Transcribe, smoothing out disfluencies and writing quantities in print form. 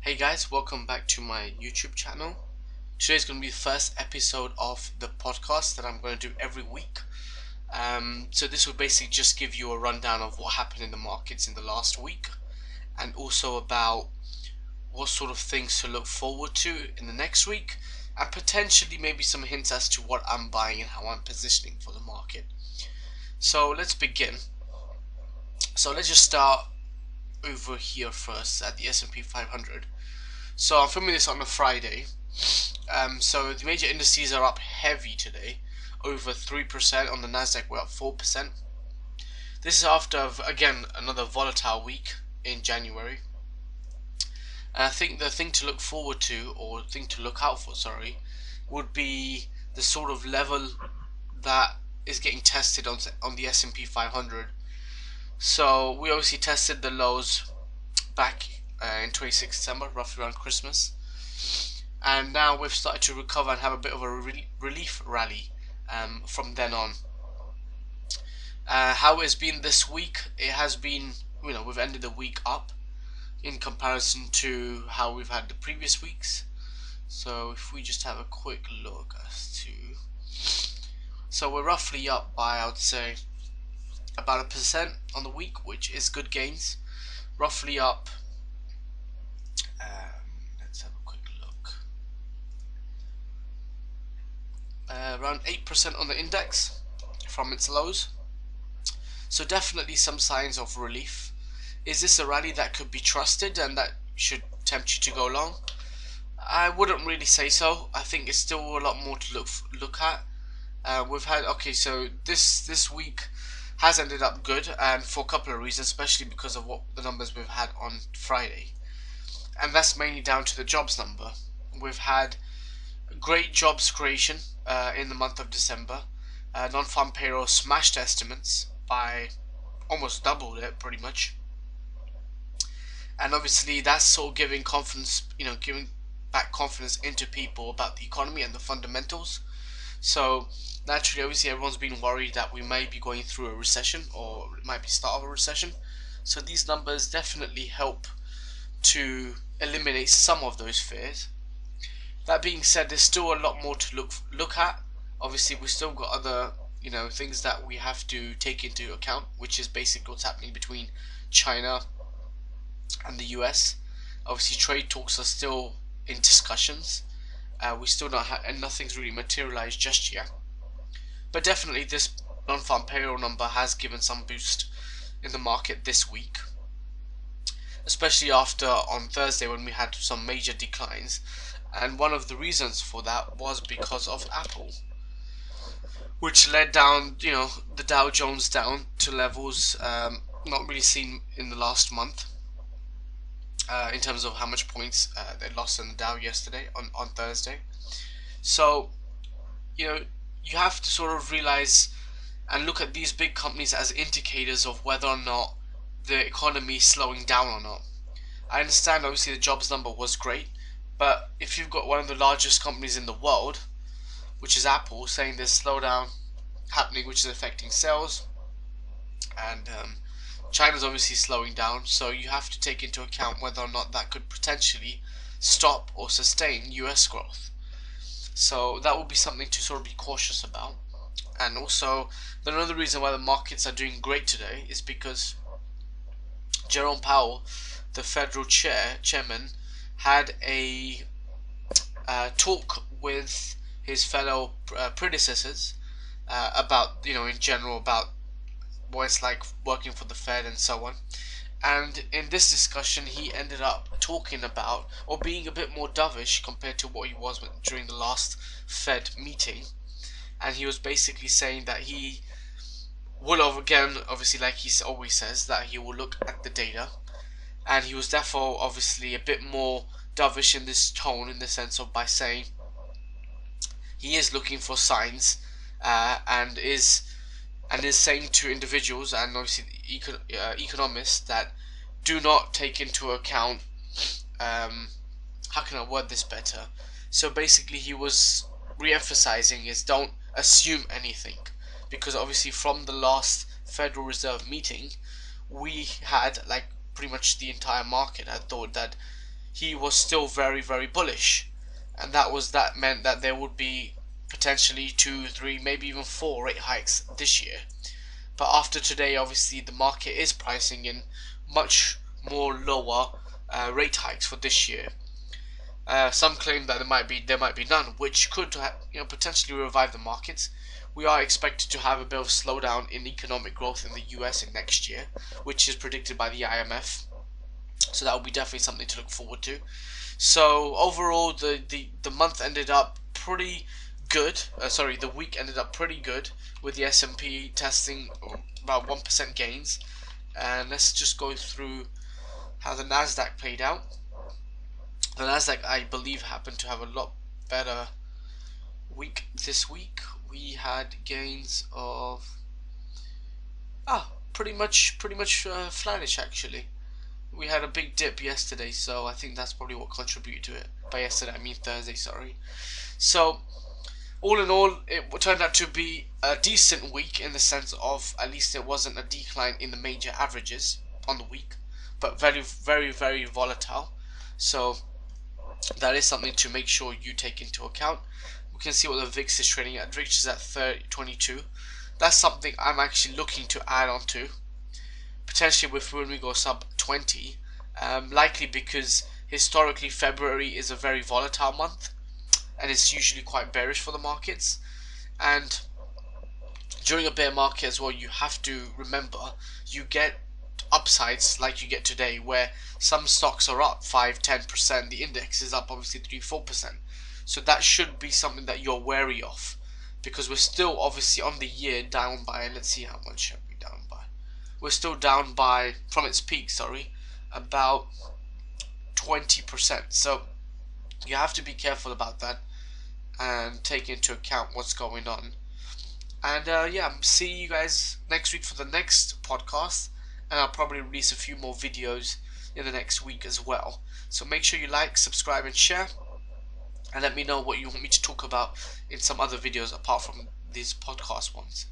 Hey guys, welcome back to my YouTube channel. Today's going to be the first episode of the podcast that I'm going to do every week. So this will basically just give you a rundown of what happened in the markets in the last week, and also about what sort of things to look forward to in the next week, and potentially maybe some hints as to what I'm buying and how I'm positioning for the market. So let's begin. So let's just start over here first at the S&P 500. So I'm filming this on a Friday. So the major indices are up heavy today, over 3%. On the Nasdaq we're up 4%. This is after, again, another volatile week in January. And I think the thing to look forward to, or thing to look out for, sorry, would be the sort of level that is getting tested on the S&P 500. So we obviously tested the lows back in 26 December, roughly around Christmas, and now we've started to recover and have a bit of a relief rally from then on. How it's been this week, it has been, we've ended the week up in comparison to how we've had the previous weeks. So if we just have a quick look as to, so we're roughly up by, I would say, about 1% on the week, which is good gains. Roughly up, let's have a quick look, around 8% on the index from its lows. So definitely some signs of relief. Is this a rally that could be trusted and that should tempt you to go long? I wouldn't really say so. I think it's still a lot more to look at. We've had, okay, so this week has ended up good, and for a couple of reasons, especially because of what the numbers we've had on Friday, and that's mainly down to the jobs number. We've had great jobs creation in the month of December. Non-farm payroll smashed estimates by almost doubled it, pretty much, and obviously that's sort of giving confidence, giving back confidence into people about the economy and the fundamentals. So naturally, obviously, everyone's been worried that we may be going through a recession, or it might be start of a recession. So these numbers definitely help to eliminate some of those fears. That being said, there's still a lot more to look at. Obviously, we've still got other things that we have to take into account, which is basically what's happening between China and the US. Obviously, trade talks are still in discussions. We still don't have, and nothing's really materialized just yet. But definitely this non-farm payroll number has given some boost in the market this week, especially after on Thursday when we had some major declines. And one of the reasons for that was because of Apple, which led down, the Dow Jones down to levels not really seen in the last month. In terms of how much points they lost in the Dow yesterday on Thursday. So, you have to sort of realize and look at these big companies as indicators of whether or not the economy is slowing down or not. I understand obviously the jobs number was great, but if you've got one of the largest companies in the world, which is Apple, saying there's slowdown happening which is affecting sales, and China's obviously slowing down, so you have to take into account whether or not that could potentially stop or sustain US growth. So that will be something to sort of be cautious about. And also, another reason why the markets are doing great today is because Jerome Powell, the Federal chairman, had a talk with his fellow predecessors about, in general, about what it's like working for the Fed and so on. And in this discussion, he ended up talking about, or being a bit more dovish compared to what he was during the last Fed meeting. And he was basically saying that he will, again, obviously, like he always says, that he will look at the data. And he was therefore obviously a bit more dovish in this tone, in the sense of by saying he is looking for signs and is saying to individuals and obviously economists that do not take into account, how can I word this better? So basically he was re-emphasizing is don't assume anything, because obviously from the last Federal Reserve meeting we had, like, pretty much the entire market had thought that he was still very, very bullish, and that meant that there would be potentially 2, 3, maybe even 4 rate hikes this year. But after today, obviously the market is pricing in much more lower rate hikes for this year. Some claim that there might be none, which could potentially revive the markets. We are expected to have a bit of slowdown in economic growth in the US in next year, which is predicted by the IMF. So that will be definitely something to look forward to. So overall, the month ended up pretty good. The week ended up pretty good with the S&P testing about 1% gains. And let's just go through how the Nasdaq played out. The Nasdaq, I believe, happened to have a lot better week this week. We had gains of pretty much flattish actually. We had a big dip yesterday, so I think that's probably what contributed to it. By yesterday, I mean Thursday, sorry. So, all in all, it turned out to be a decent week in the sense of at least it wasn't a decline in the major averages on the week, but very, very, very volatile. So, that is something to make sure you take into account. We can see what the VIX is trading at. VIX is at 22. That's something I'm actually looking to add on to, potentially with when we go sub 20, likely because historically February is a very volatile month and it's usually quite bearish for the markets. And during a bear market as well, you have to remember you get upsides like you get today, where some stocks are up 5-10%, the index is up obviously 3-4%. So that should be something that you're wary of, because we're still obviously on the year down by, let's see how much are we down by. We're still down by, from its peak, sorry, about 20%. So you have to be careful about that and take into account what's going on. And yeah, see you guys next week for the next podcast, and I'll probably release a few more videos in the next week as well. So make sure you like, subscribe and share, and let me know what you want me to talk about in some other videos apart from these podcast ones.